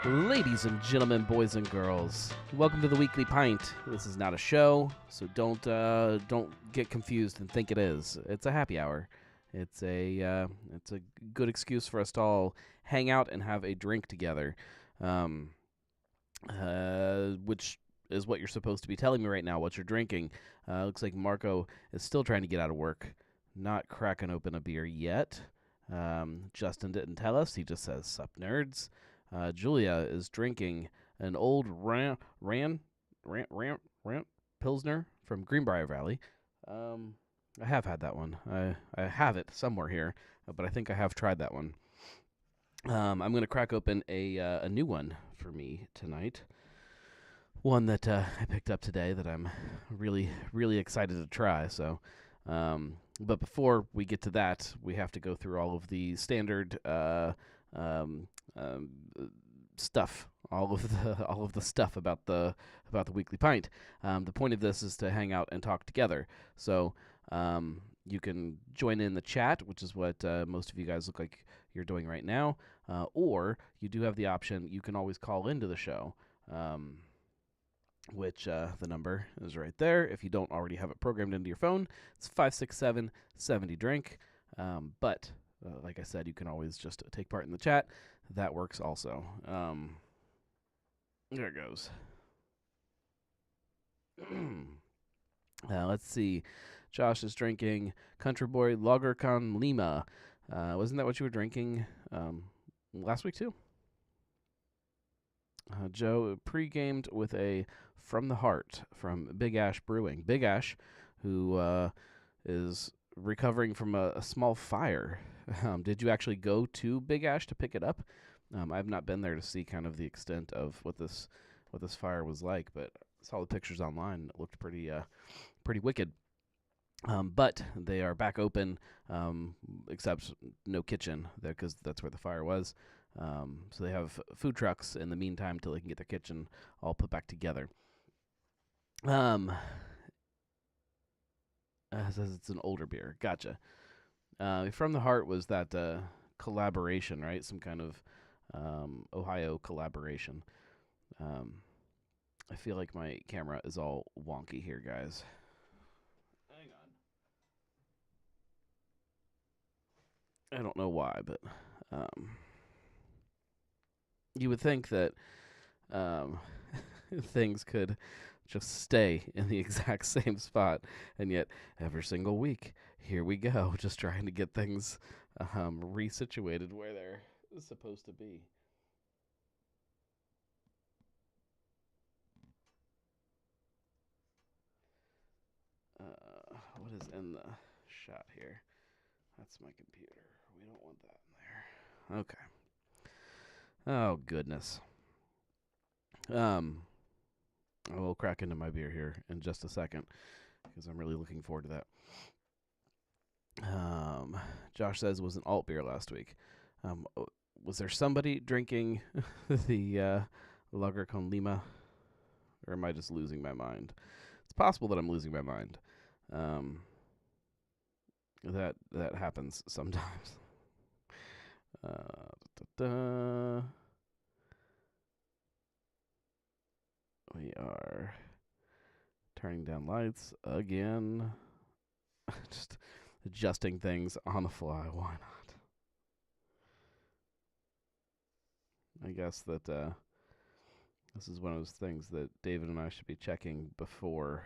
Ladies and gentlemen, boys and girls, welcome to the Weekly Pint. This is not a show, so don't get confused and think it is. It's a happy hour. It's a good excuse for us to all hang out and have a drink together, which is what you're supposed to be telling me right now. What you're drinking? Looks like Marco is still trying to get out of work, not cracking open a beer yet. Justin didn't tell us. He just says, "Sup, nerds." Julia is drinking an old ran Pilsner from Greenbrier Valley. I have had that one. I have it somewhere here, but I think I have tried that one. I'm going to crack open a new one for me tonight. One that I picked up today that I'm really, really excited to try. So, but before we get to that, we have to go through all of the standard stuff, all of the stuff about the Weekly Pint. The point of this is to hang out and talk together. So you can join in the chat, which is what most of you guys look like you're doing right now, or you do have the option. You can always call into the show. Which the number is right there. If you don't already have it programmed into your phone, it's 567-70-DRINK. But like I said, you can always just take part in the chat. That works also. There it goes. Let's see. Josh is drinking Country Boy Lager con Lima. Wasn't that what you were drinking last week too? Joe pre-gamed with a From the Heart from Big Ash Brewing. Big Ash, who is recovering from a small fire. Did you actually go to Big Ash to pick it up? I've not been there to see kind of the extent of what this fire was like, but I saw the pictures online. It looked pretty wicked. But they are back open, except no kitchen there because that's where the fire was. So they have food trucks in the meantime till they can get their kitchen all put back together. It says it's an older beer. Gotcha. From the Heart was that collaboration, right? Some kind of Ohio collaboration. I feel like my camera is all wonky here, guys. Hang on. I don't know why, but you would think that things could just stay in the exact same spot, and yet every single week, here we go, just trying to get things resituated where they're supposed to be. What is in the shot here? That's my computer. We don't want that in there. Okay. Oh, goodness. I will crack into my beer here in just a second because I'm really looking forward to that. Josh says it was an alt beer last week. Was there somebody drinking the Lager con Lima, or am I just losing my mind? It's possible that I'm losing my mind. That happens sometimes. We are turning down lights again. Just adjusting things on the fly. Why not? I guess that this is one of those things that David and I should be checking before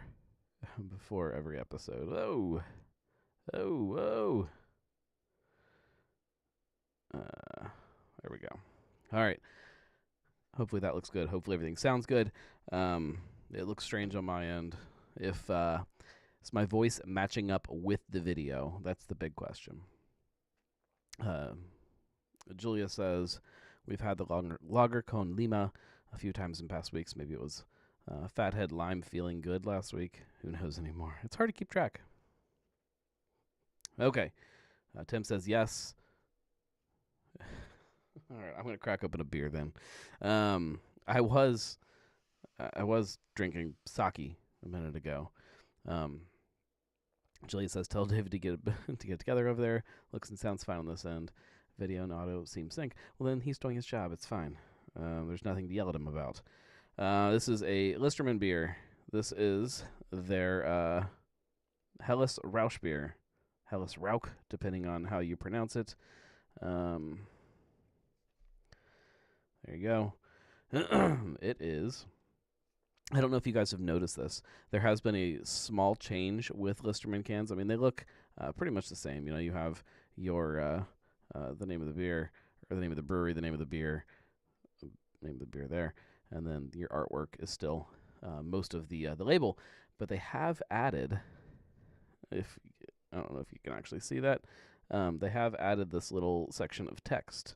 every episode. Oh. There we go. All right. Hopefully that looks good. Hopefully everything sounds good. It looks strange on my end. If is my voice matching up with the video? That's the big question. Julia says we've had the Lager con Lima a few times in past weeks. Maybe it was Fathead Lime feeling good last week. Who knows anymore? It's hard to keep track. Okay. Tim says yes. All right, I'm going to crack open a beer then. I was drinking sake a minute ago. Julia says, tell David to get together over there. Looks and sounds fine on this end. Video and audio seem sync. Well, then he's doing his job. It's fine. There's nothing to yell at him about. This is a Listermann beer. This is their Helles Rauch beer. Helles Rauch, depending on how you pronounce it. There you go. It is. I don't know if you guys have noticed this. There has been a small change with Listermann cans. I mean, they look pretty much the same. You know, you have your the name of the beer, or the name of the brewery, the name of the beer, name of the beer there, and then your artwork is still most of the label. But they have added, if I don't know if you can actually see that, they have added this little section of text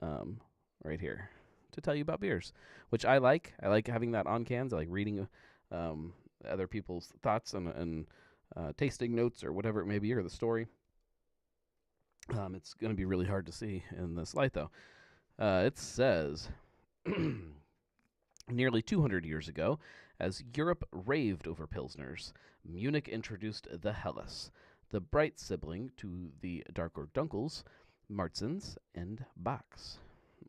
right here to tell you about beers, which I like. I like having that on cans. I like reading other people's thoughts and tasting notes or whatever it may be, or the story. It's going to be really hard to see in this light, though. It says, nearly 200 years ago, as Europe raved over Pilsners, Munich introduced the Helles, the bright sibling to the darker Dunkels, Marzens, and Bachs.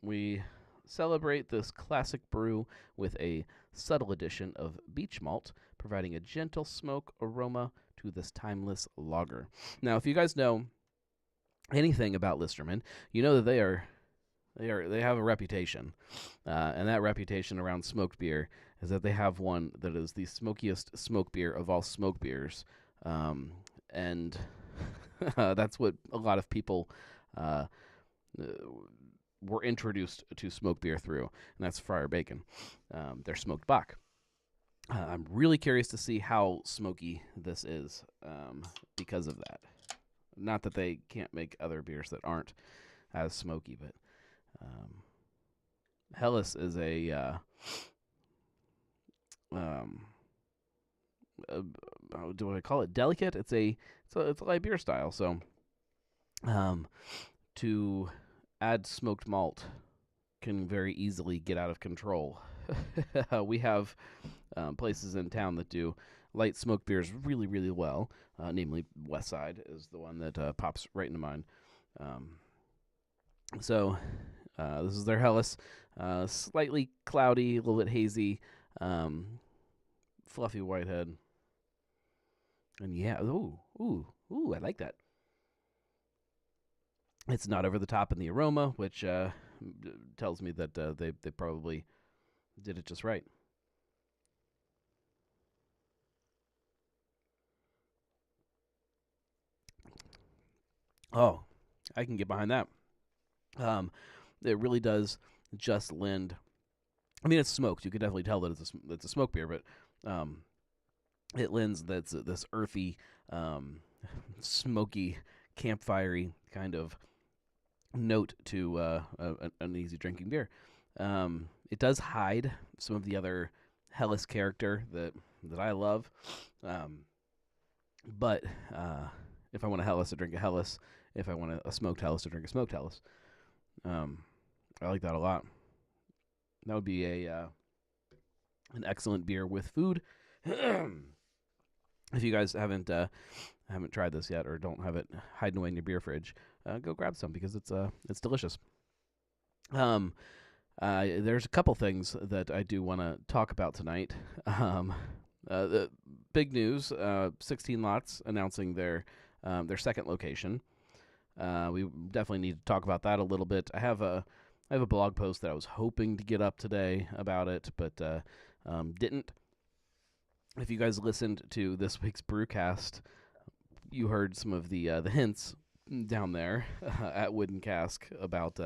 We celebrate this classic brew with a subtle addition of beech malt, providing a gentle smoke aroma to this timeless lager. Now, if you guys know anything about Listermann, you know that they have a reputation, and that reputation around smoked beer is that they have one that is the smokiest smoke beer of all smoke beers, and that's what a lot of people were introduced to smoked beer through, and that's Friar Bacon, their smoked Bock. I'm really curious to see how smoky this is because of that. Not that they can't make other beers that aren't as smoky, but Helles is how do I call it? Delicate. It's a light beer style. So, to add smoked malt can very easily get out of control. We have places in town that do light smoked beers really, really well. Namely, West Side is the one that pops right into mind. So this is their Helles. Slightly cloudy, a little bit hazy, fluffy white head. And yeah, ooh, I like that. It's not over the top in the aroma, which tells me that they probably did it just right. Oh, I can get behind that. It really does just lend. I mean, it's smoked. You could definitely tell that it's a smoke beer, but it lends this earthy, smoky, campfirey kind of note to an easy drinking beer. It does hide some of the other Helles character that I love, but if I want a Helles, I drink a Helles. If I want a smoked Helles, I drink a smoked Helles. I like that a lot. That would be an excellent beer with food. If you guys haven't tried this yet or don't have it hiding away in your beer fridge, go grab some because it's delicious. There's a couple things that I do want to talk about tonight. The big news: 16 Lots announcing their second location. We definitely need to talk about that a little bit. I have a blog post that I was hoping to get up today about it, but didn't. If you guys listened to this week's Brewcast, you heard some of the hints down there at Wooden Cask about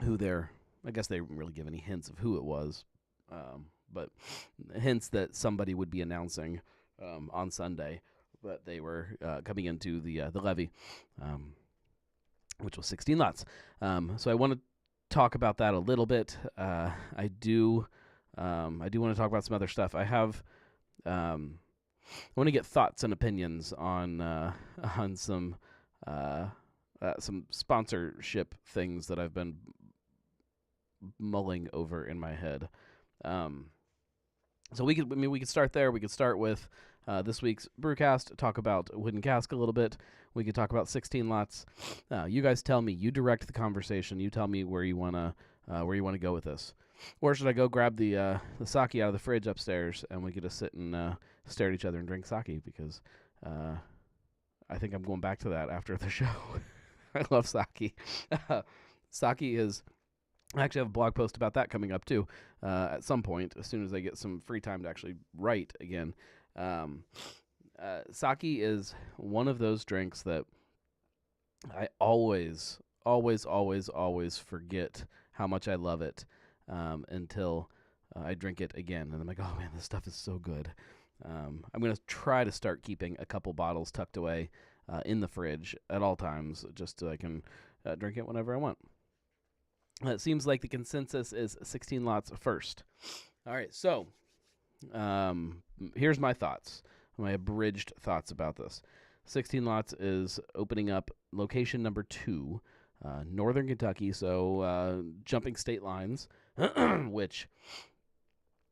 who they're. I guess they didn't really give any hints of who it was, but hints that somebody would be announcing on Sunday. But they were coming into the levy, which was 16 lots. So I want to talk about that a little bit. I do want to talk about some other stuff. I want to get thoughts and opinions on some sponsorship things that I've been mulling over in my head. So we could start there. We could start with this week's brewcast, talk about Wooden Cask a little bit. We could talk about 16 lots. You guys tell me. You direct the conversation. You tell me where you wanna go with this. Or should I go grab the sake out of the fridge upstairs and we could just sit and stare at each other and drink sake? Because I think I'm going back to that after the show. I love sake. Sake is. I actually have a blog post about that coming up too at some point, as soon as I get some free time to actually write again. Sake is one of those drinks that I always, always, always, always forget how much I love it until I drink it again. And I'm like, oh man, this stuff is so good. I'm going to try to start keeping a couple bottles tucked away in the fridge at all times, just so I can drink it whenever I want. It seems like the consensus is 16 lots first. All right, so here's my thoughts, my abridged thoughts about this. 16 lots is opening up location number 2, Northern Kentucky, so jumping state lines, which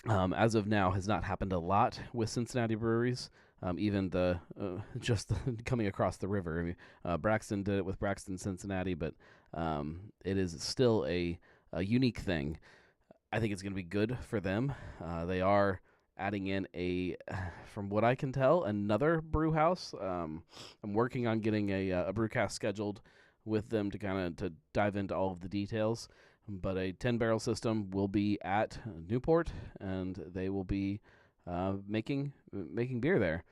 as of now has not happened a lot with Cincinnati breweries. Even just coming across the river. I mean, Braxton did it with Braxton Cincinnati, but it is still a unique thing. I think it's going to be good for them. They are adding in from what I can tell, another brew house. I'm working on getting a brewcast scheduled with them to dive into all of the details. But a 10-barrel system will be at Newport, and they will be making beer there.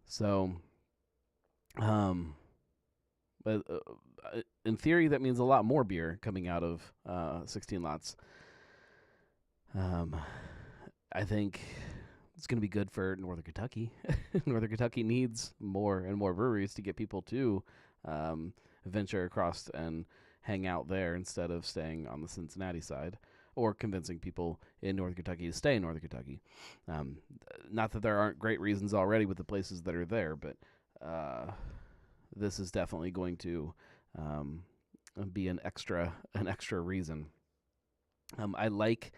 So, but in theory, that means a lot more beer coming out of 16 lots. I think it's going to be good for Northern Kentucky. Northern Kentucky needs more and more breweries to get people to venture across and hang out there instead of staying on the Cincinnati side, or convincing people in Northern Kentucky to stay in Northern Kentucky. Not that there aren't great reasons already with the places that are there, but this is definitely going to be an extra reason. I like.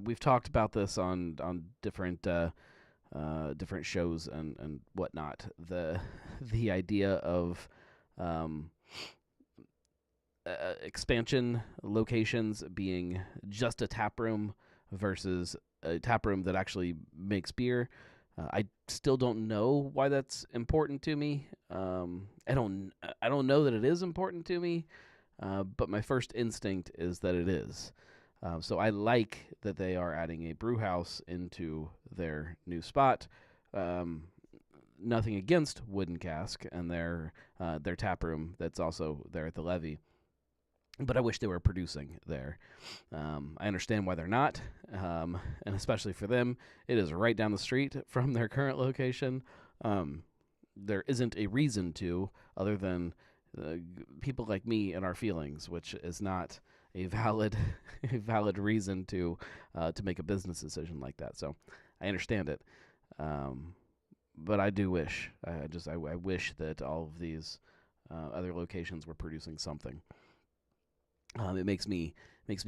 We've talked about this on different shows and whatnot. The idea of expansion locations being just a tap room versus a tap room that actually makes beer. I still don't know why that's important to me. I don't know that it is important to me, but my first instinct is that it is. So I like that they are adding a brew house into their new spot. Nothing against Wooden Cask and their tap room that's also there at the Levee. But I wish they were producing there. I understand why they're not, and especially for them, it is right down the street from their current location. There isn't a reason to, other than people like me and our feelings, which is not a valid reason to make a business decision like that. So I understand it, but I do wish. I wish that all of these other locations were producing something. It makes me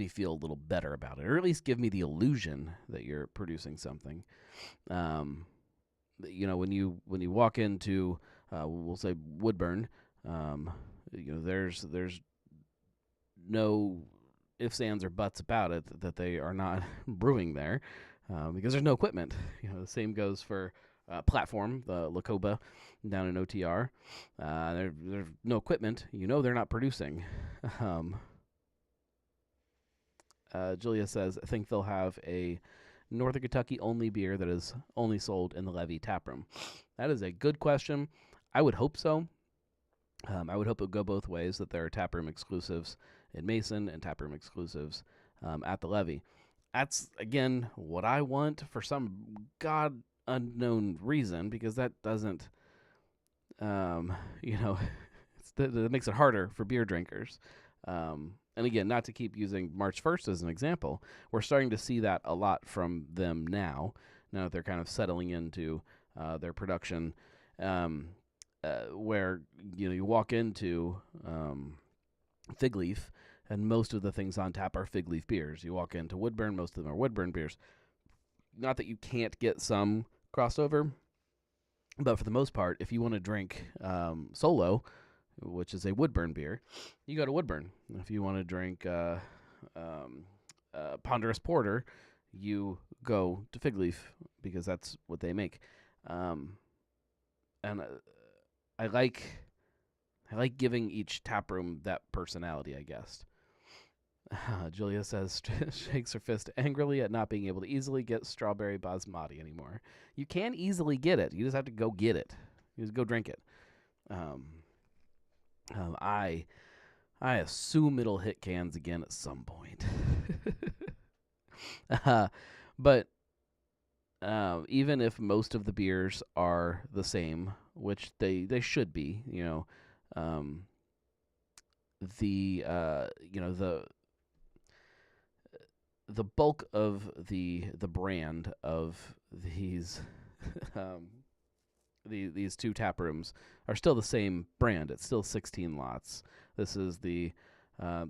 feel a little better about it, or at least give me the illusion that you're producing something. When you walk into, we'll say Woodburn, there's no ifs, ands, or buts about it that they are not brewing there, because there's no equipment. The same goes for Platform, the Lacoba down in OTR. There's no equipment. They're not producing. Julia says, I think they'll have a Northern Kentucky only beer that is only sold in the Levee taproom. That is a good question. I would hope so. I would hope it would go both ways, that there are taproom exclusives in Mason and taproom exclusives at the Levee. That's, again, what I want for some God unknown reason, because that doesn't, that makes it harder for beer drinkers. And again, not to keep using March 1st as an example, we're starting to see that a lot from them now that they're kind of settling into their production, where you walk into Fig Leaf, and most of the things on tap are Fig Leaf beers. You walk into Woodburn, most of them are Woodburn beers. not that you can't get some crossover, but for the most part, if you want to drink Solo, which is a Woodburn beer, you go to Woodburn. If you want to drink Ponderous Porter, you go to Fig Leaf because that's what they make. And I like giving each tap room that personality, I guess. Julia says, shakes her fist angrily at not being able to easily get strawberry basmati anymore. You can easily get it. You just have to go get it. You just go drink it. I assume it'll hit cans again at some point. But even if most of the beers are the same, which they should be, the bulk of the brand of these these two tap rooms are still the same brand. It's still 16 lots. This is the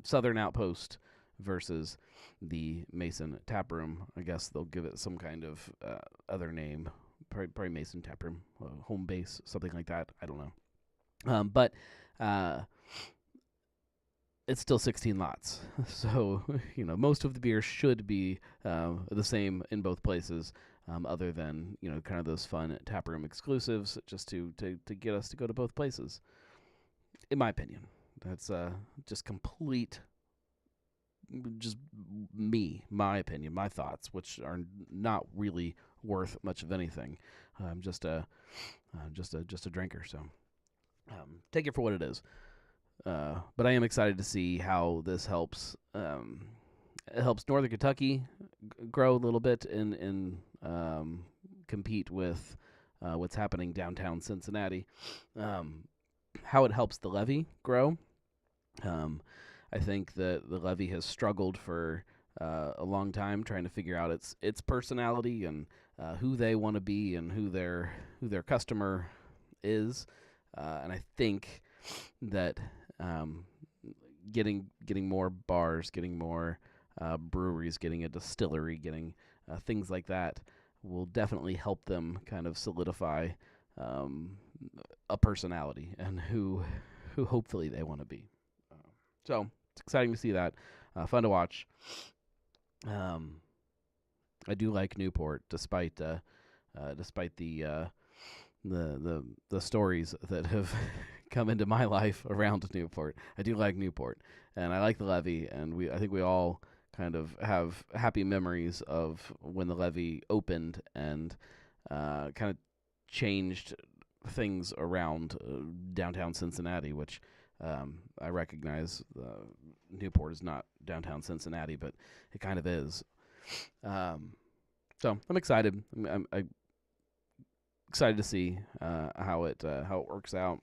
Southern Outpost versus the Mason Tap Room. I guess they'll give it some kind of other name, probably Mason Tap Room, home base, something like that. I don't know. But it's still 16 lots. So, most of the beers should be the same in both places, other than, kind of those fun taproom exclusives just to get us to go to both places. In my opinion, that's just my opinion, my thoughts, which are not really worth much of anything. I'm just a drinker, so take it for what it is. But I am excited to see how this helps. It helps Northern Kentucky grow a little bit and compete with what's happening downtown Cincinnati. How it helps the levy grow. I think that the levy has struggled for a long time trying to figure out its personality and who they want to be and who their customer is. And I think that getting more bars, getting more breweries, getting a distillery, getting things like that will definitely help them kind of solidify a personality and who hopefully they want to be. So it's exciting to see that. Fun to watch. I do like Newport, despite the stories that have come into my life around Newport. I do like Newport, and I like the levee, and I think we all kind of have happy memories of when the levee opened and kind of changed things around downtown Cincinnati, which I recognize Newport is not downtown Cincinnati, but it kind of is. So I'm excited. I'm excited to see how it works out.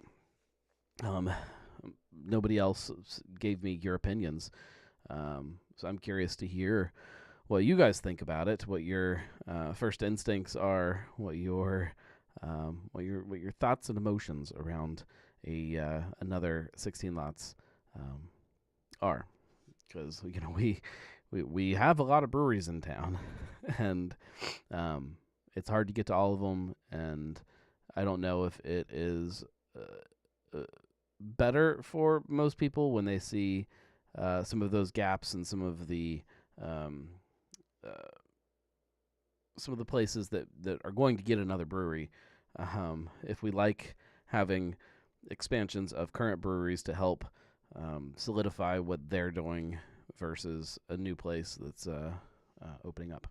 Nobody else gave me your opinions, so I'm curious to hear what you guys think about it. What your first instincts are. What your thoughts and emotions around another 16 lots are, because we have a lot of breweries in town, and it's hard to get to all of them, and I don't know if it is better for most people when they see some of those gaps and some of the places that are going to get another brewery. If we like having expansions of current breweries to help solidify what they're doing versus a new place that's opening up.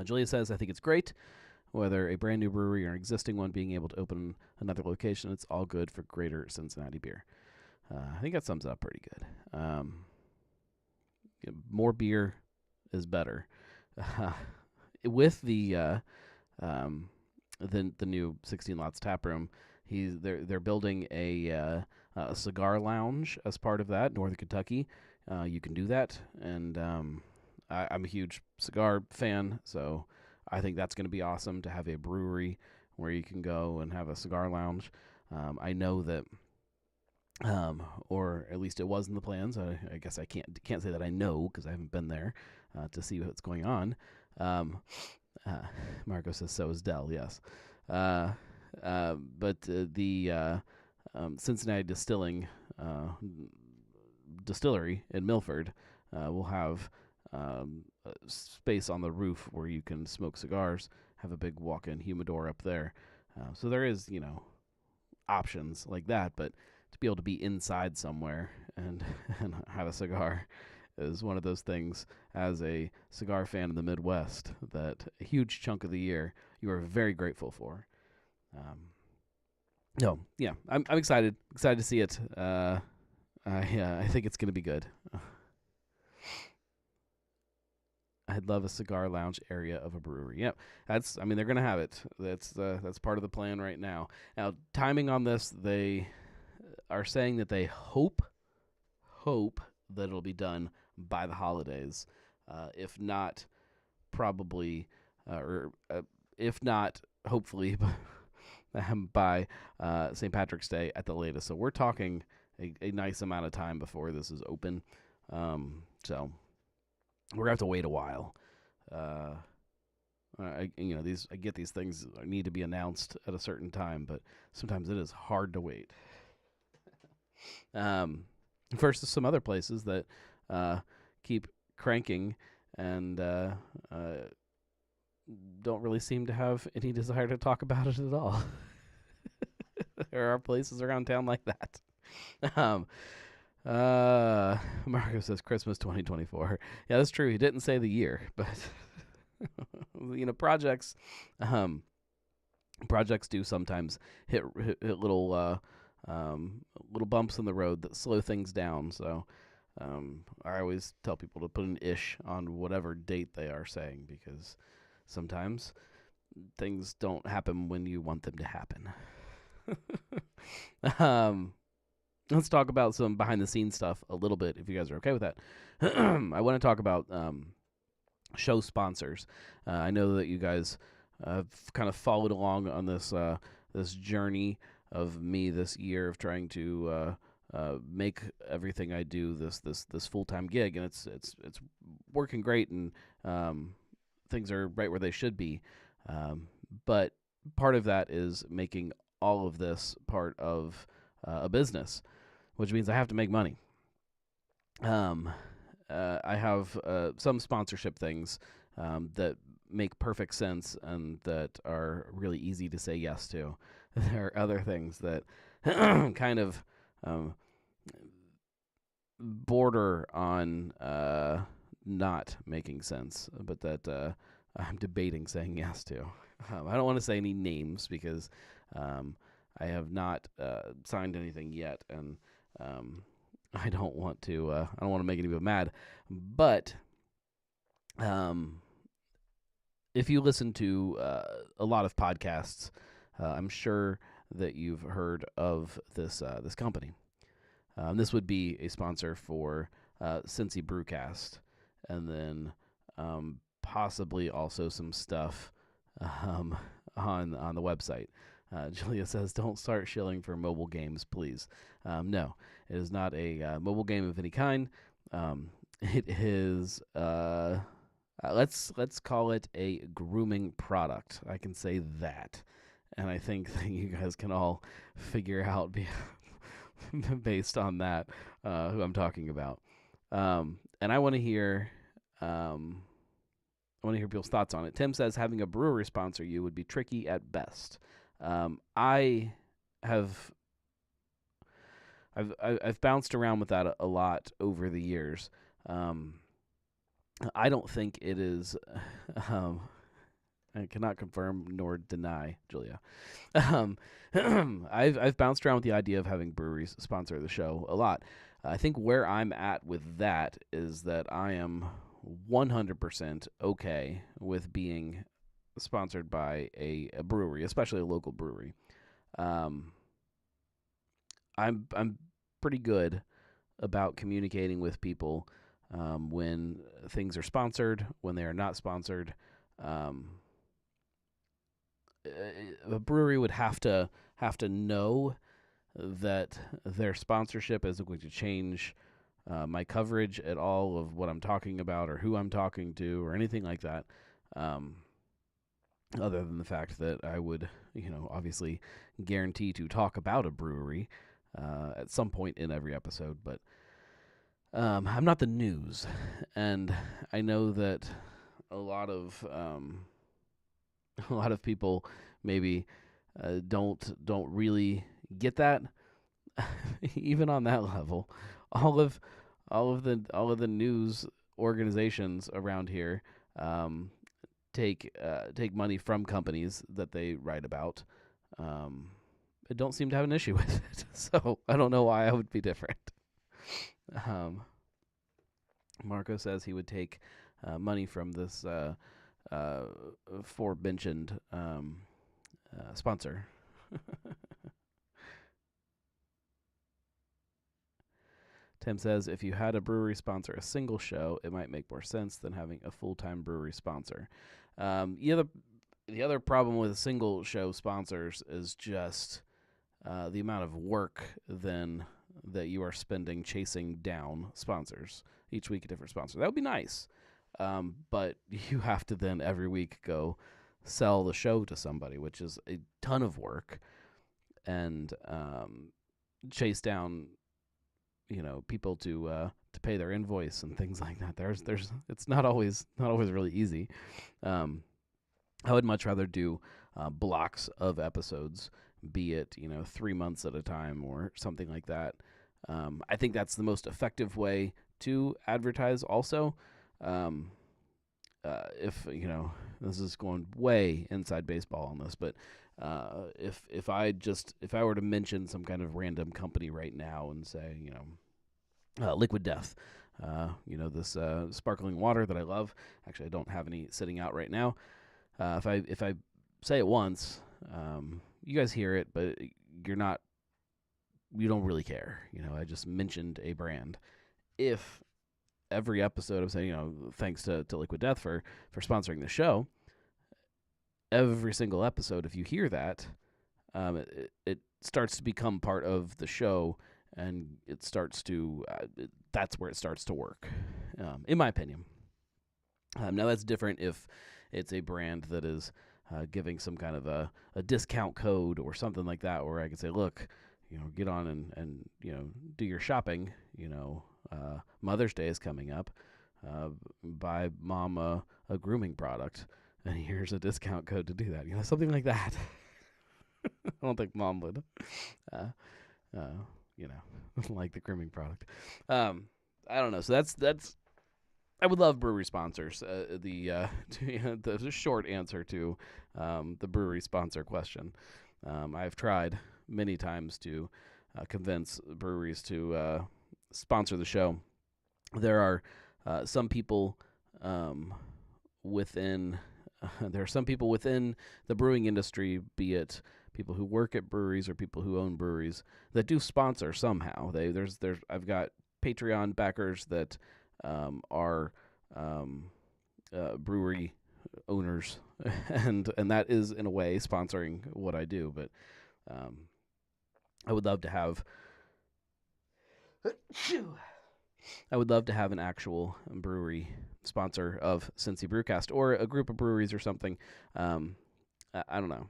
Julia says, I think it's great. Whether a brand new brewery or an existing one being able to open another location, it's all good for greater Cincinnati beer. I think that sums it up pretty good. More beer is better. With the new 16 Lots tap room, they're building a cigar lounge as part of that. Northern Kentucky, you can do that, and I'm a huge cigar fan, so I think that's going to be awesome to have a brewery where you can go and have a cigar lounge. I know that, or at least it was in the plans. I guess I can't say that I know because I haven't been there to see what's going on. Um, uh, Marco says so is Dell. Yes, uh, but the Cincinnati Distillery in Milford will have space on the roof where you can smoke cigars. Have a big walk-in humidor up there. So there is, options like that, but to be able to be inside somewhere and and have a cigar is one of those things as a cigar fan in the Midwest that a huge chunk of the year you are very grateful for. No, yeah, I'm excited to see it. I think it's gonna be good. I'd love a cigar lounge area of a brewery. Yep, they're gonna have it. That's part of the plan right now. Now, timing on this, they are saying that they hope that it'll be done by the holidays. If not, probably, or if not, hopefully, by St. Patrick's Day at the latest. So we're talking a nice amount of time before this is open. So we're gonna have to wait a while. I get these things need to be announced at a certain time, but sometimes it is hard to wait. Versus some other places that keep cranking and don't really seem to have any desire to talk about it at all. There are places around town like that. Marco says Christmas 2024. Yeah, that's true. He didn't say the year, but projects do sometimes hit little bumps in the road that slow things down. So I always tell people to put an ish on whatever date they are saying, because sometimes things don't happen when you want them to happen. Let's talk about some behind-the-scenes stuff a little bit, if you guys are okay with that. I want to talk about show sponsors. I know that you guys have kind of followed along on this this journey of me this year of trying to make everything I do this full-time gig, and it's working great, and things are right where they should be. But part of that is making all of this part of a business, which means I have to make money. I have some sponsorship things that make perfect sense and that are really easy to say yes to. There are other things that kind of border on not making sense, but that I'm debating saying yes to. I don't want to say any names because I have not signed anything yet, and I don't want to make anybody mad. But if you listen to a lot of podcasts, I'm sure that you've heard of this company. This would be a sponsor for Cincy Brewcast, and then possibly also some stuff on the website. Julia says, "Don't start shilling for mobile games, please." No, it is not a mobile game of any kind. It is let's call it a grooming product. I can say that, and I think that you guys can all figure out based on that who I'm talking about. And I want to hear people's thoughts on it. Tim says having a brewery sponsor you would be tricky at best. I've bounced around with that a lot over the years. I don't think it is. I cannot confirm nor deny, Julia. I've bounced around with the idea of having breweries sponsor the show a lot. I think where I'm at with that is that I am 100% okay with being sponsored by a brewery, especially a local brewery. I'm pretty good about communicating with people when things are sponsored, when they are not sponsored. A brewery would have to know that their sponsorship isn't going to change my coverage at all of what I'm talking about or who I'm talking to or anything like that. Um, other than the fact that I would, obviously guarantee to talk about a brewery at some point in every episode, but I'm not the news, and I know that a lot of a lot of people maybe don't really get that. Even on that level, all of all of the news organizations around here um, take money from companies that they write about. Um, I don't seem to have an issue with it, so I don't know why I would be different. Um, Marco says he would take money from this aforementioned sponsor. Tim says if you had a brewery sponsor a single show, it might make more sense than having a full-time brewery sponsor. The other problem with single show sponsors is just the amount of work then that you are spending chasing down sponsors each week, a different sponsor. That would be nice, but you have to then every week go sell the show to somebody, which is a ton of work, and chase down people to pay their invoice and things like that. There's it's not always really easy. I would much rather do blocks of episodes, be it 3 months at a time or something like that. I think that's the most effective way to advertise. Also, if this is going way inside baseball on this, but if I were to mention some kind of random company right now and say Liquid Death, this sparkling water that I love. Actually, I don't have any sitting out right now. If I say it once, you guys hear it, but you don't really care. I just mentioned a brand. If every episode I'm saying, thanks to Liquid Death for sponsoring the show, every single episode, if you hear that, it starts to become part of the show, and it starts to that's where it starts to work, in my opinion. Now that's different if it's a brand that is giving some kind of a discount code or something like that, where I can say, look, get on and do your shopping. Mother's Day is coming up. Buy mom a grooming product, and here's a discount code to do that. Something like that. I don't think mom would, like the grooming product. I don't know. So that's. I would love brewery sponsors. The short answer to the brewery sponsor question. I've tried many times to convince breweries to sponsor the show. There are some people within the brewing industry, be it people who work at breweries or people who own breweries, that do sponsor somehow. I've got Patreon backers that are brewery owners, and that is in a way sponsoring what I do. But I would love to have an actual brewery sponsor of Cincy Brewcast, or a group of breweries or something. I don't know.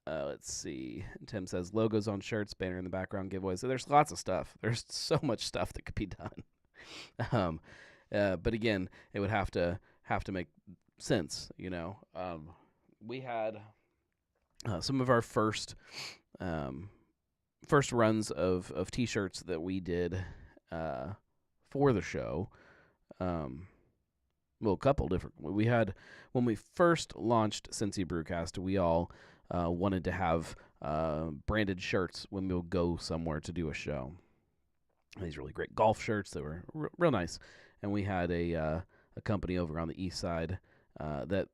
Let's see. Tim says logos on shirts, banner in the background, giveaways. So there's lots of stuff. There's so much stuff that could be done. But again, it would have to make sense. We had some of our first runs of T-shirts that we did for the show. A couple different. We had, when we first launched Cincy Brewcast, we all wanted to have branded shirts when we'll go somewhere to do a show. These really great golf shirts that were real nice. And we had a company over on the east side that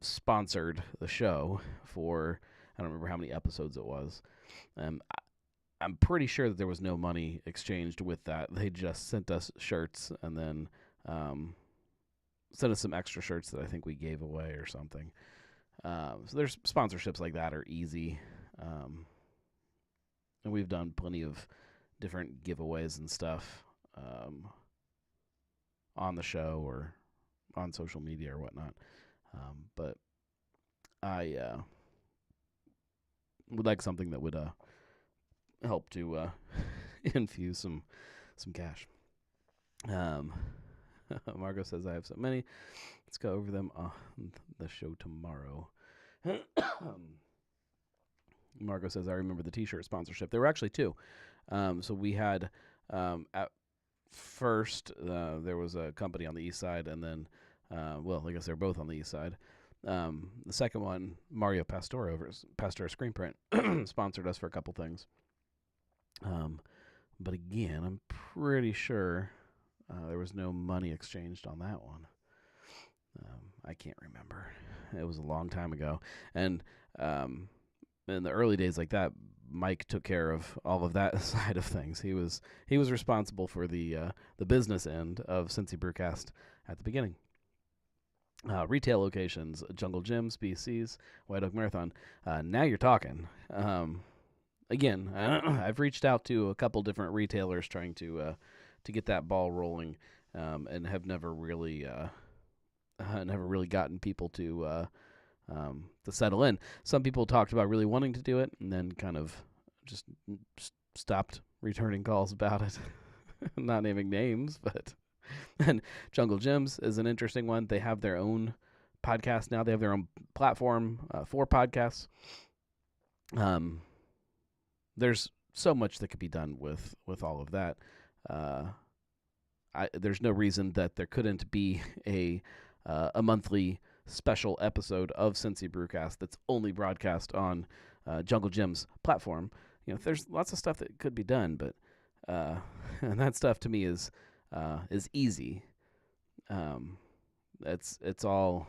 sponsored the show for, I don't remember how many episodes it was. I'm pretty sure that there was no money exchanged with that. They just sent us shirts and then sent us some extra shirts that I think we gave away or something. So there's sponsorships like that are easy. And we've done plenty of different giveaways and stuff on the show or on social media or whatnot. But I would like something that would help to infuse some cash. Margot says I have so many. Let's go over them on the show tomorrow. Margot says I remember the T-shirt sponsorship. There were actually two. So we had at first there was a company on the east side, and then well, I guess they're both on the east side. The second one, Mario Pastore over Pastore Screen Print, sponsored us for a couple things. But again, I'm pretty sure there was no money exchanged on that one. I can't remember. It was a long time ago. And in the early days like that, Mike took care of all of that side of things. He was responsible for the business end of Cincy Brewcast at the beginning. Retail locations, Jungle Gyms, BC's, White Oak Marathon. Now you're talking. Again, I've reached out to a couple different retailers trying to get that ball rolling, and have never really gotten people to settle in. Some people talked about really wanting to do it, and then kind of just stopped returning calls about it. Not naming names, but and Jungle Gyms is an interesting one. They have their own podcast now. They have their own platform for podcasts. There's so much that could be done with all of that. There's no reason that there couldn't be a monthly special episode of Cincy Brewcast that's only broadcast on Jungle Gym's platform. There's lots of stuff that could be done, but and that stuff to me is easy. It's all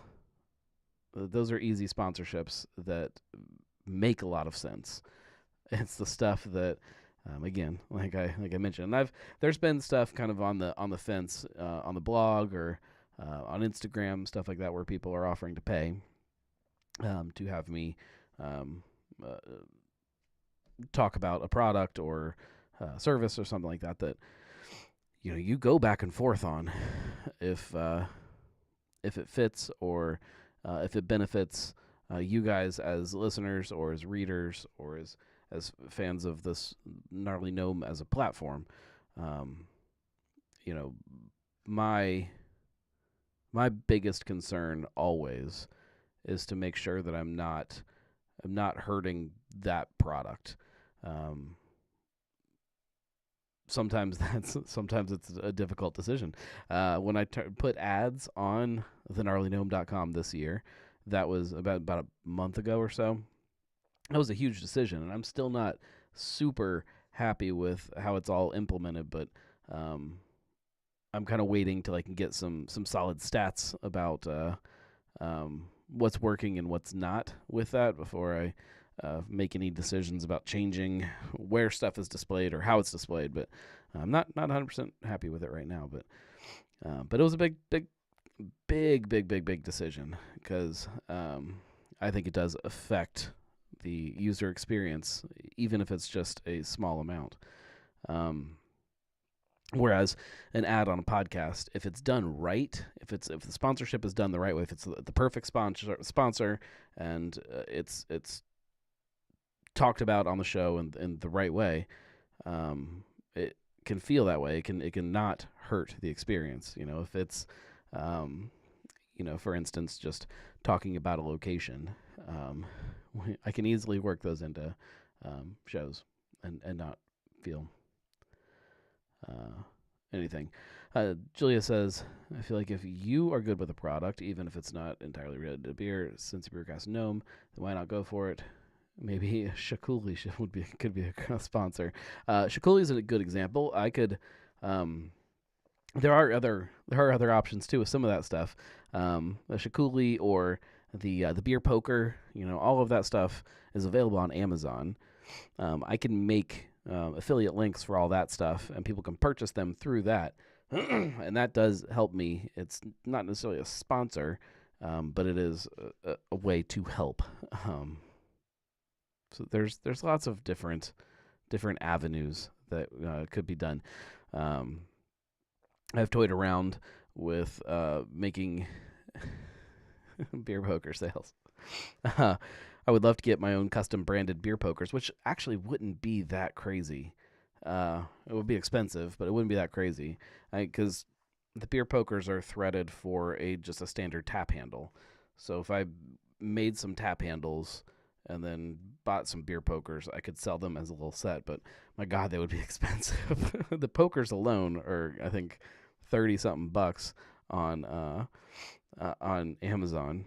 those are easy sponsorships that make a lot of sense. It's the stuff that, again, like I mentioned, there's been stuff kind of on the fence on the blog or on Instagram, stuff like that, where people are offering to pay to have me talk about a product or service or something like that. That you go back and forth on if it fits or if it benefits you guys as listeners or as readers or as fans of this Gnarly Gnome as a platform. My biggest concern always is to make sure that I'm not hurting that product. Sometimes it's a difficult decision. When I put ads on thegnarlygnome.com this year, that was about a month ago or so. That was a huge decision, and I'm still not super happy with how it's all implemented, but I'm kind of waiting till I can get some solid stats about what's working and what's not with that before I make any decisions about changing where stuff is displayed or how it's displayed. But I'm not 100% happy with it right now. But it was a big decision because I think it does affect the user experience, even if it's just a small amount. Whereas an ad on a podcast, if it's done right, if the sponsorship is done the right way, if it's the perfect sponsor and it's talked about on the show in the right way, it can feel that way. It can not hurt the experience. If it's for instance, just talking about a location, I can easily work those into shows and not feel anything. Julia says, I feel like if you are good with a product, even if it's not entirely related to beer, since you Brewcast Gnome, then why not go for it? Maybe Shakuli could be a sponsor. Shakuli is a good example. I could. There are other options too with some of that stuff. The Shakuli or the beer poker, all of that stuff is available on Amazon. I can make affiliate links for all that stuff, and people can purchase them through that, and that does help me. It's not necessarily a sponsor, but it is a way to help. So there's lots of different avenues that could be done. I've toyed around with making beer poker sales. I would love to get my own custom branded beer pokers, which actually wouldn't be that crazy. It would be expensive, but it wouldn't be that crazy because the beer pokers are threaded for just a standard tap handle. So if I made some tap handles and then bought some beer pokers, I could sell them as a little set. But my God, they would be expensive. The pokers alone are, I think, 30 something bucks on Amazon.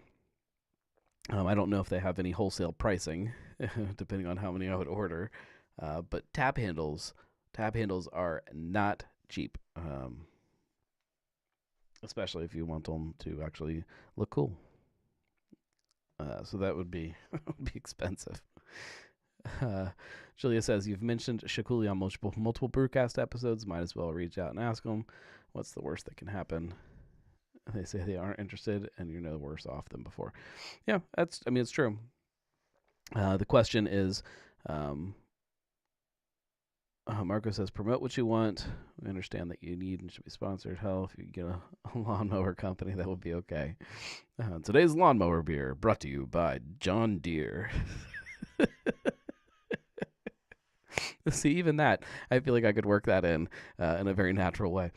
I don't know if they have any wholesale pricing, depending on how many I would order. But tap handles are not cheap, especially if you want them to actually look cool. So that would be would be expensive. Julia says, you've mentioned Shakuli on multiple Brewcast episodes. Might as well reach out and ask them what's the worst that can happen. They say they aren't interested, and you're no worse off than before. Yeah, it's true. The question is, Marco says, promote what you want. We understand that you need and should be sponsored. Hell, if you get a lawnmower company, that would be okay. Today's lawnmower beer brought to you by John Deere. See, even that, I feel like I could work that in a very natural way.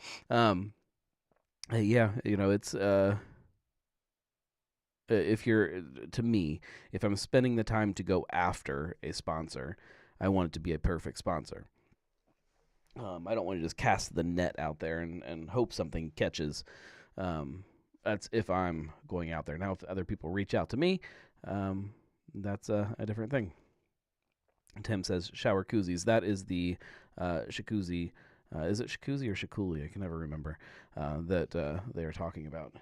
Yeah, it's if I'm spending the time to go after a sponsor, I want it to be a perfect sponsor. I don't want to just cast the net out there and hope something catches. That's if I'm going out there. Now, if other people reach out to me, that's a different thing. Tim says shower koozies. That is the shakuzi. Is it shakuzi or shakuli? I can never remember. That they are talking about.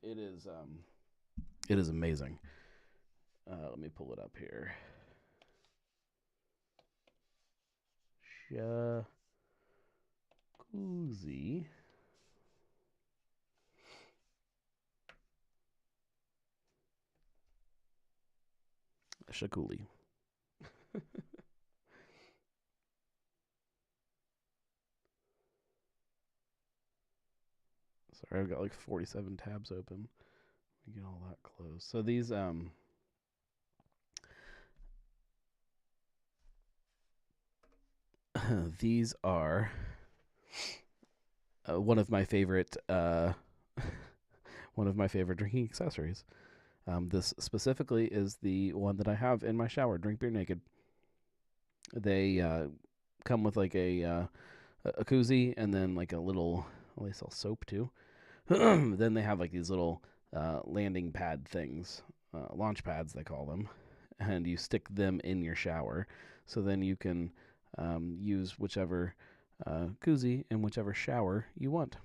It is amazing. Let me pull it up here. Shakuzi. Shakuli. Sorry, I've got like 47 tabs open. Let me get all that closed. So these these are one of my favorite drinking accessories. This specifically is the one that I have in my shower. Drink beer naked. They come with like a koozie and then like a little. Well, they sell soap too. Then they have like these little landing pad things, launch pads they call them, and you stick them in your shower. So then you can use whichever koozie in whichever shower you want.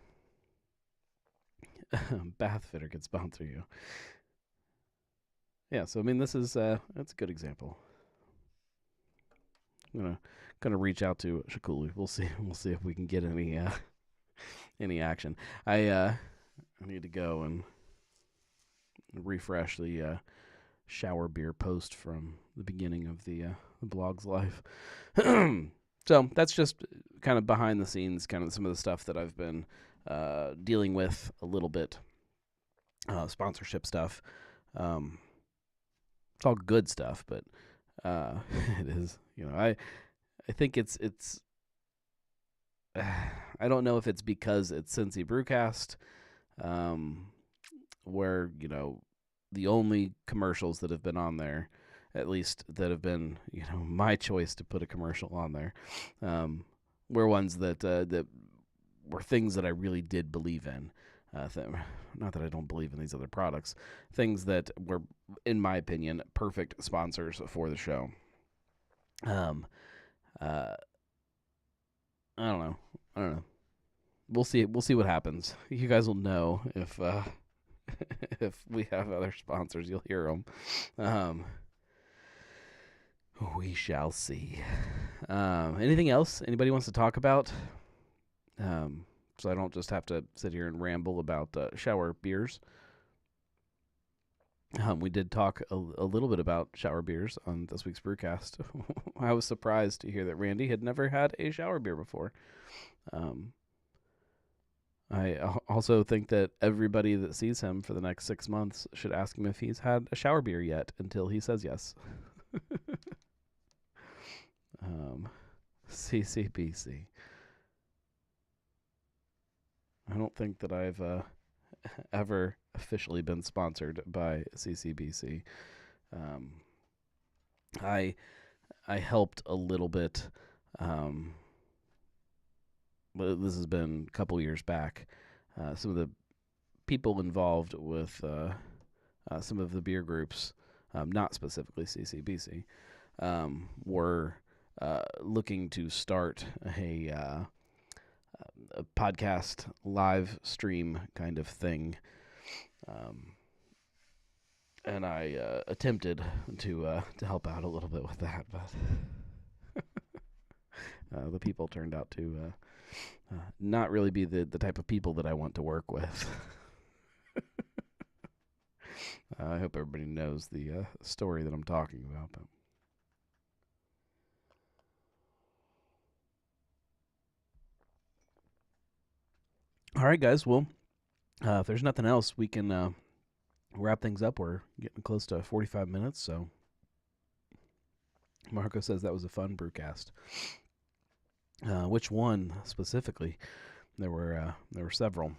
Bathfitter could sponsor you. Yeah, so I mean, this is that's a good example. I'm gonna reach out to Shakuli. We'll see if we can get any action. I need to go and refresh the shower beer post from the beginning of the blog's life. So that's just kind of behind the scenes, kind of some of the stuff that I've been dealing with a little bit. Sponsorship stuff. It's all good stuff, but it is. I think it's. I don't know if it's because it's Cincy Brewcast, where the only commercials that have been on there, at least that have been my choice to put a commercial on there, were ones that were things that I really did believe in. Not that I don't believe in these other products, things that were, in my opinion, perfect sponsors for the show. I don't know. We'll see what happens. You guys will know if if we have other sponsors. You'll hear them. We shall see. Anything else anybody wants to talk about? So I don't just have to sit here and ramble about shower beers. We did talk a little bit about shower beers on this week's Brewcast. I was surprised to hear that Randy had never had a shower beer before. I also think that everybody that sees him for the next 6 months should ask him if he's had a shower beer yet until he says yes. CCBC. I don't think that I've ever officially been sponsored by CCBC. I I helped a little bit, but this has been a couple years back. Some of the people involved with some of the beer groups, not specifically CCBC, were looking to start a podcast live stream kind of thing. And I attempted to help out a little bit with that, but the people turned out to not really be the type of people that I want to work with. I hope everybody knows the story that I'm talking about. But all right, guys. Well, if there's nothing else, we can wrap things up. We're getting close to 45 minutes, so Marco says that was a fun brewcast. Which one specifically? There were several.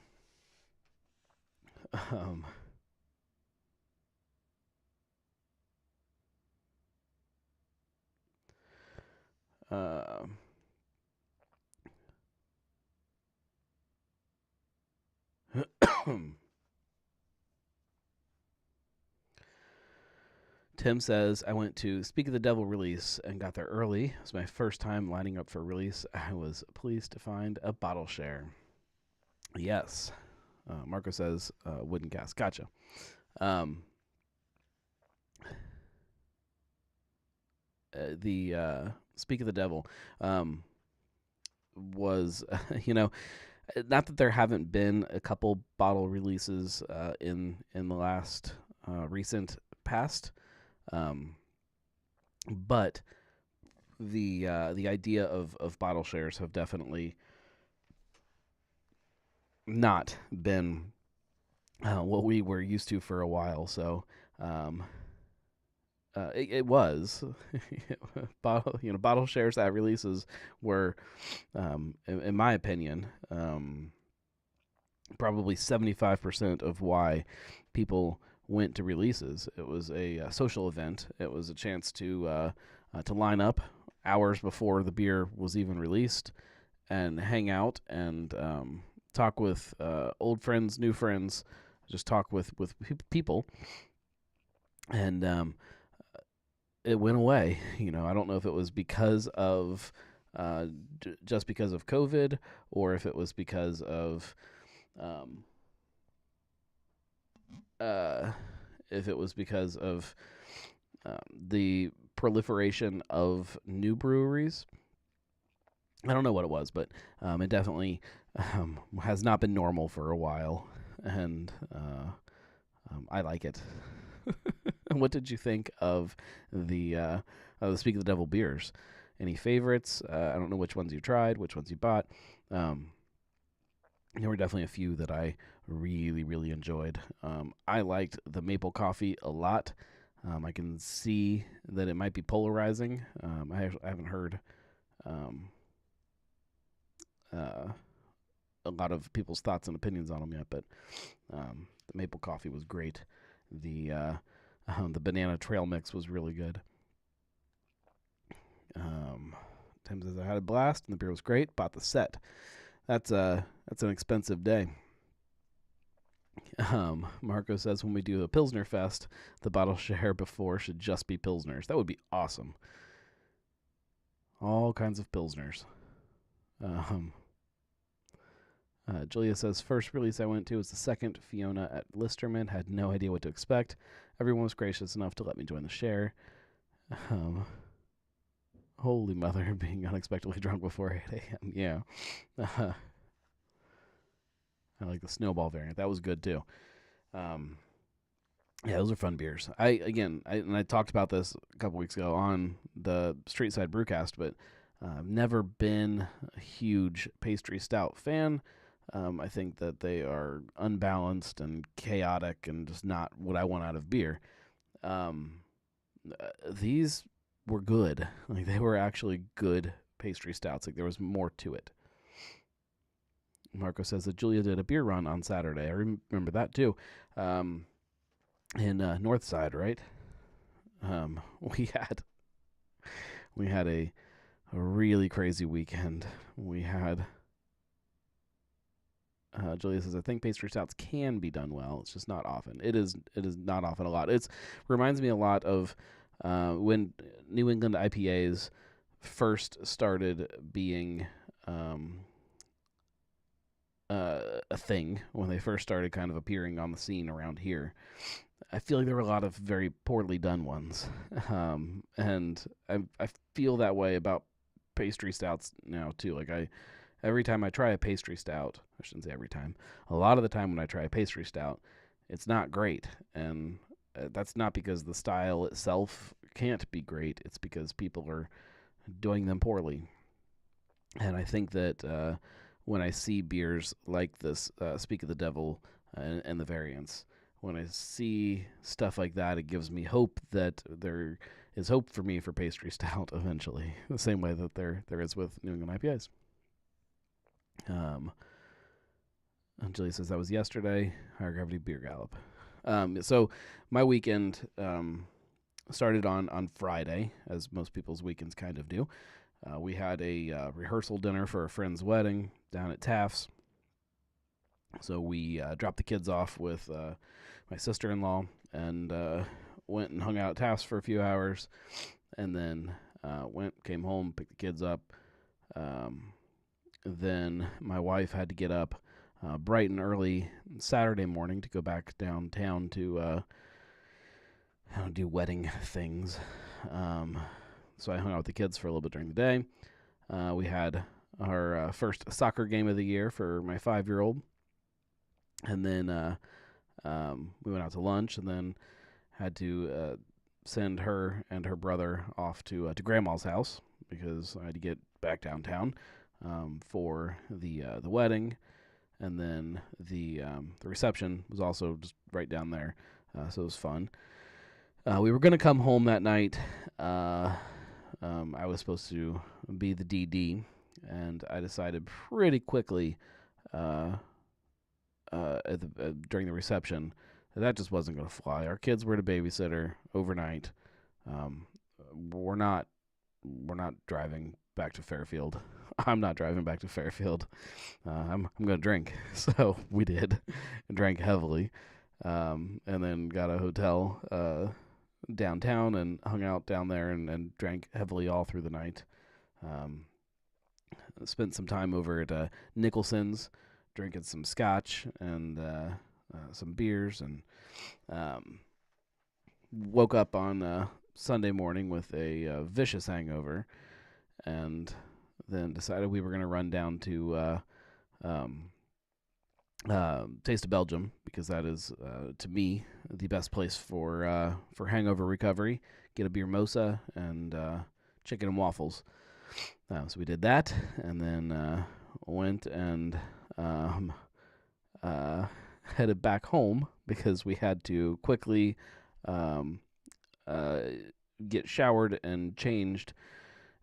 Tim says, I went to Speak of the Devil release and got there early. It was my first time lining up for a release. I was pleased to find a bottle share. Yes. Marco says, wooden cast. Gotcha. The Speak of the Devil was, not that there haven't been a couple bottle releases in the last recent past, but the idea of bottle shares have definitely not been what we were used to for a while. So it was bottle shares at releases were, in my opinion, probably 75% of why people went to releases. It was a social event. It was a chance to line up hours before the beer was even released and hang out and talk with old friends, new friends, just talk with people. And it went away. I don't know if it was because of just because of COVID, or if it was because of the proliferation of new breweries. I don't know what it was, but it definitely has not been normal for a while, and I like it. What did you think of the Speak of the Devil beers? Any favorites? I don't know which ones you tried, which ones you bought. There were definitely a few that I really, really enjoyed. I liked the maple coffee a lot. I can see that it might be polarizing. I haven't heard a lot of people's thoughts and opinions on them yet, but the maple coffee was great. The banana trail mix was really good. Tim says, I had a blast and the beer was great. Bought the set. That's an expensive day. Marco says, when we do a Pilsner Fest, the bottle share before should just be Pilsners. That would be awesome. All kinds of Pilsners. Julia says, first release I went to was the second, Fiona at Listerman. Had no idea what to expect. Everyone was gracious enough to let me join the share. Holy mother, being unexpectedly drunk before 8 a.m. Yeah. I like the snowball variant. That was good too. Yeah, those are fun beers. I talked about this a couple weeks ago on the Street Side Brewcast, but I've never been a huge pastry stout fan. I think that they are unbalanced and chaotic and just not what I want out of beer. Um, these were good. Like, they were actually good pastry stouts. Like, there was more to it. Marco says that Julia did a beer run on Saturday. I remember that too. Um, in Northside, right? Um, we had we had a really crazy weekend. We had Julia says, I think pastry stouts can be done well. It's just not often. It is not often a lot. It's reminds me a lot of when New England IPAs first started being a thing, when they first started kind of appearing on the scene around here. I feel like there were a lot of very poorly done ones, and I feel that way about pastry stouts now too. Like, every time I try a pastry stout, I shouldn't say every time, a lot of the time when I try a pastry stout, it's not great, and that's not because the style itself can't be great. It's because people are doing them poorly, and I think that when I see beers like this, Speak of the Devil and the variants, when I see stuff like that, it gives me hope that there is hope for me for pastry stout eventually, the same way that there is with New England IPAs. Julie says that was yesterday, Higher Gravity Beer Gallop. So my weekend started on Friday, as most people's weekends kind of do. We had a rehearsal dinner for a friend's wedding down at Taft's. So we dropped the kids off with my sister-in-law and went and hung out at Taft's for a few hours, and then came home, picked the kids up. Then my wife had to get up bright and early Saturday morning to go back downtown to do wedding things. So I hung out with the kids for a little bit during the day. We had our first soccer game of the year for my 5-year-old. And then we went out to lunch, and then had to send her and her brother off to Grandma's house because I had to get back downtown for the wedding, and then the reception was also just right down there, so it was fun. We were going to come home that night. I was supposed to be the DD, and I decided pretty quickly during the reception that just wasn't going to fly. Our kids were at a babysitter overnight. We're not driving back to Fairfield. I'm not driving back to Fairfield. I'm going to drink. So we did, and drank heavily, and then got a hotel downtown and hung out down there and drank heavily all through the night. Spent some time over at Nicholson's, drinking some scotch and some beers, and woke up on Sunday morning with a vicious hangover, and then decided we were going to run down to Taste of Belgium, because that is, to me, the best place for hangover recovery. Get a beer mosa and chicken and waffles. So we did that, and then went and headed back home because we had to quickly get showered and changed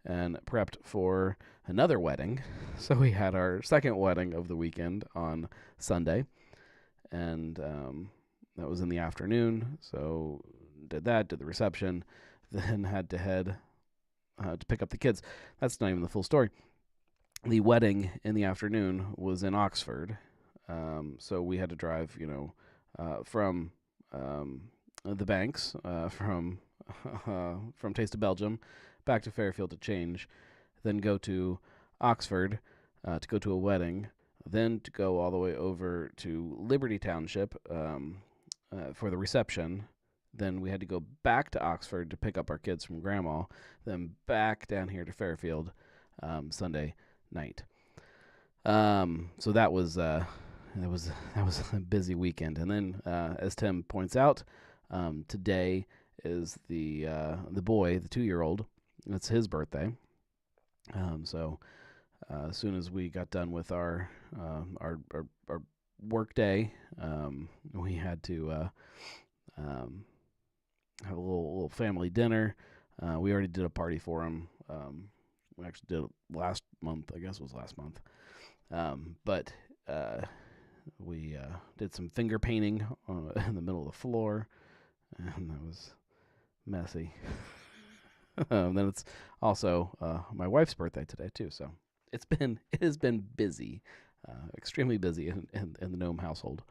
and prepped for another wedding. So we had our second wedding of the weekend on Sunday, and that was in the afternoon. So did the reception, then had to head to pick up the kids. That's not even the full story. The wedding in the afternoon was in Oxford, so we had to drive, from the Banks, from Taste of Belgium, back to Fairfield to change, then go to Oxford to go to a wedding, then to go all the way over to Liberty Township for the reception. Then we had to go back to Oxford to pick up our kids from Grandma, then back down here to Fairfield Sunday night. So that was a busy weekend. And then, as Tim points out, today is the boy, the 2-year-old. It's his birthday. So as soon as we got done with our our work day. We had to um, have a little family dinner. We already did a party for him. We actually did it last month. I guess it was last month. But we did some finger painting in the middle of the floor, and that was messy. Then it's also my wife's birthday today too, so it has been busy, extremely busy in the gnome household.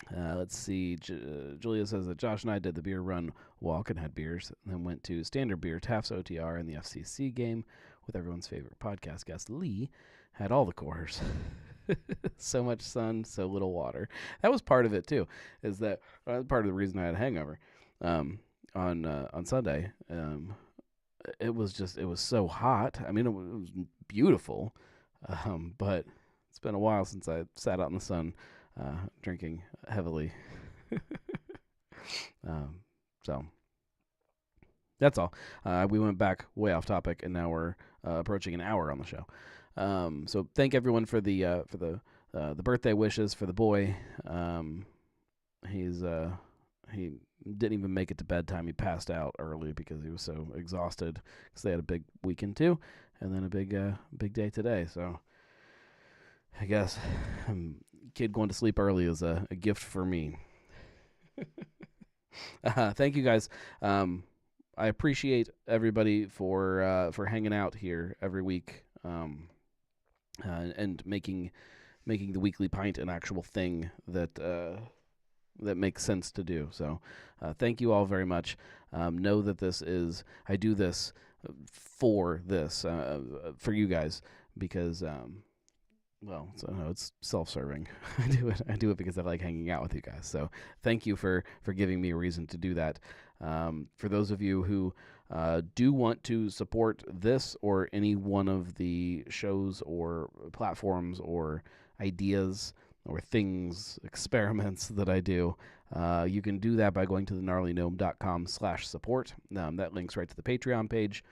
Let's see. Julia says that Josh and I did the beer run walk and had beers, and then went to Standard Beer, Taft's OTR, and the FCC game with everyone's favorite podcast guest, Lee. Had all the cores. So much sun, so little water. That was part of it, too, is that part of the reason I had a hangover on Sunday. It was so hot. I mean, it was beautiful, but it's been a while since I sat out in the sun drinking heavily. So that's all. We went back way off topic, and now we're approaching an hour on the show. So thank everyone for the birthday wishes for the boy. He didn't even make it to bedtime. He passed out early because he was so exhausted because they had a big weekend too, and then a big day today. So I guess kid going to sleep early is a gift for me. Thank you guys. I appreciate everybody for hanging out here every week and making the weekly pint an actual thing that makes sense to do. So thank you all very much. Know that I do this for you guys because it's self-serving. I do it because I like hanging out with you guys. So thank you for giving me a reason to do that. For those of you who do want to support this or any one of the shows or platforms or ideas or things, experiments that I do, you can do that by going to thegnarlygnome.com/support. That links right to the Patreon page.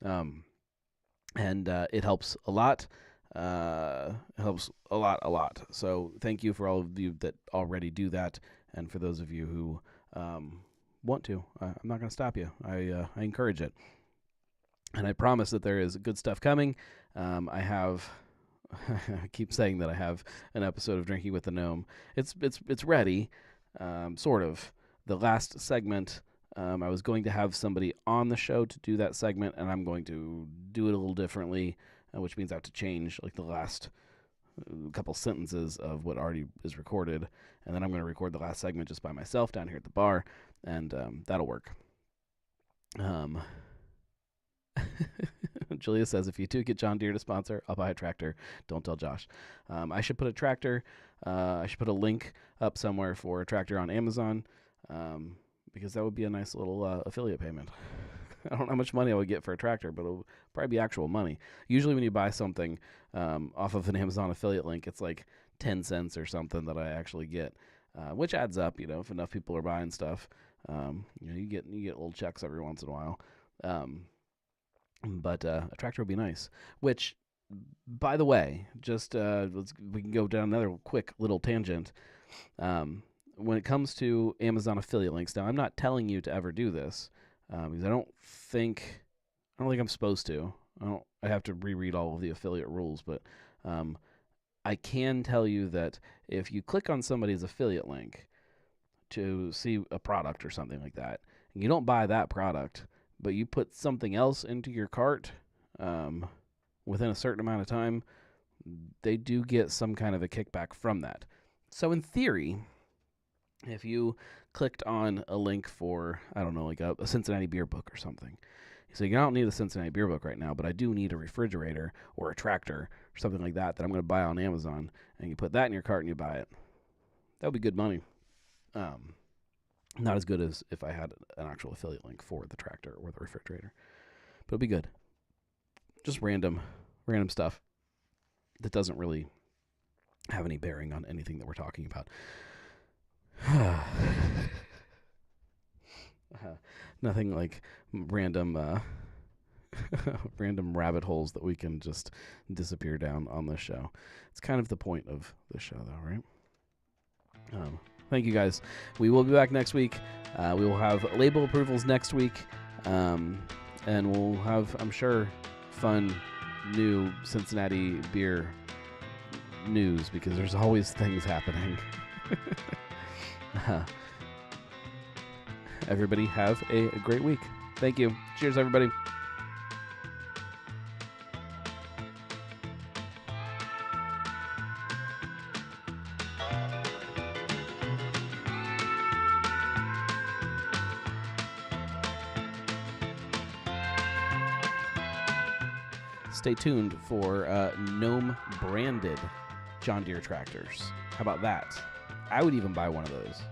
And it helps a lot. It helps a lot. So thank you for all of you that already do that. And for those of you who want to, I'm not going to stop you. I encourage it. And I promise that there is good stuff coming. I keep saying that I have an episode of Drinking with the Gnome. It's ready, sort of. The last segment, I was going to have somebody on the show to do that segment, and I'm going to do it a little differently, which means I have to change like the last couple sentences of what already is recorded, and then I'm going to record the last segment just by myself down here at the bar, and that'll work. Julia says, if you do get John Deere to sponsor, I'll buy a tractor. Don't tell Josh. I should put a tractor. I should put a link up somewhere for a tractor on Amazon because that would be a nice little affiliate payment. I don't know how much money I would get for a tractor, but it'll probably be actual money. Usually when you buy something off of an Amazon affiliate link, it's like 10 cents or something that I actually get, which adds up, if enough people are buying stuff. You get little checks every once in a while. But a tractor would be nice. Which, by the way, just we can go down another quick little tangent. When it comes to Amazon affiliate links, now I'm not telling you to ever do this because I don't think I'm supposed to. I have to reread all of the affiliate rules, but I can tell you that if you click on somebody's affiliate link to see a product or something like that, and you don't buy that product, but you put something else into your cart within a certain amount of time, they do get some kind of a kickback from that. So in theory, if you clicked on a link for, I don't know, like a Cincinnati beer book or something, so you don't need a Cincinnati beer book right now, but I do need a refrigerator or a tractor or something like that I'm going to buy on Amazon, and you put that in your cart and you buy it, that would be good money. Not as good as if I had an actual affiliate link for the tractor or the refrigerator, but it'll be good. Just random stuff that doesn't really have any bearing on anything that we're talking about. Nothing like random random rabbit holes that we can just disappear down on this show. It's kind of the point of the show, though, right? Thank you, guys. We will be back next week. We will have label approvals next week, and we'll have, I'm sure, fun new Cincinnati beer news, because there's always things happening. Everybody have a great week. Thank you. Cheers, everybody. Stay tuned for Gnome branded John Deere tractors. How about that? I would even buy one of those.